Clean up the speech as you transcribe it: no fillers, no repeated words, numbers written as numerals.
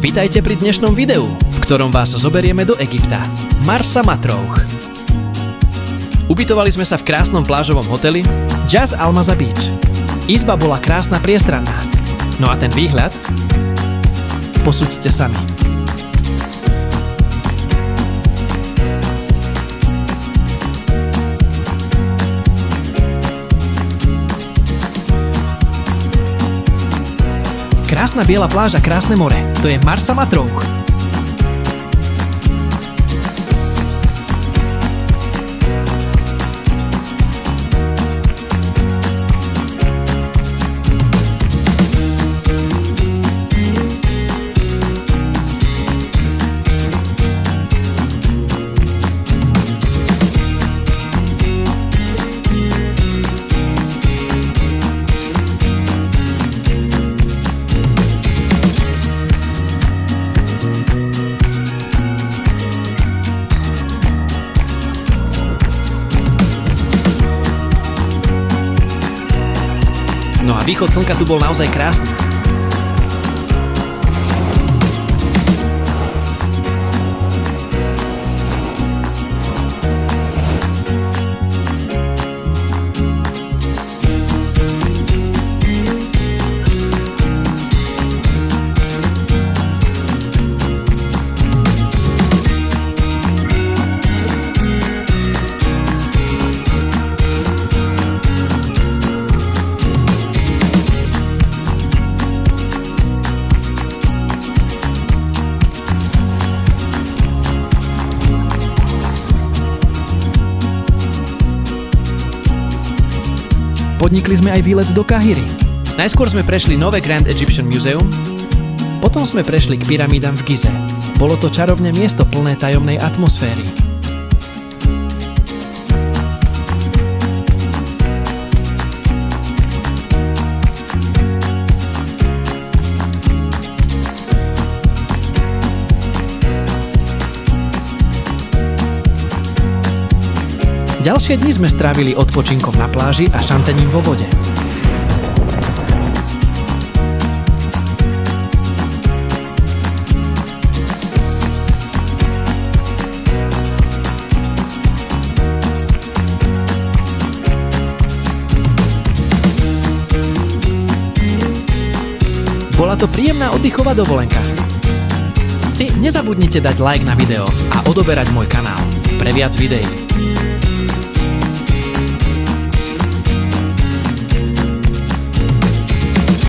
Vítajte pri dnešnom videu, v ktorom vás zoberieme do Egypta. Marsa Matrouh. Ubytovali sme sa v krásnom plážovom hoteli Jazz Al Masa Beach. Izba bola krásna, priestranná. No a ten výhľad? Posúďte sami. Krásna biela pláž a krásne more. To je Marsa Matrouh. No a východ slnka tu bol naozaj krásny. Podnikli sme aj výlet do Kahiry. Najskôr sme prešli nové Grand Egyptian Museum, potom sme prešli k pyramídam v Gize. Bolo to čarovné miesto plné tajomnej atmosféry. Ďalšie dni sme strávili odpočinkom na pláži a šantením vo vode. Bola to príjemná oddychová dovolenka. Nezabudnite dať like na video a odoberať môj kanál pre viac videí.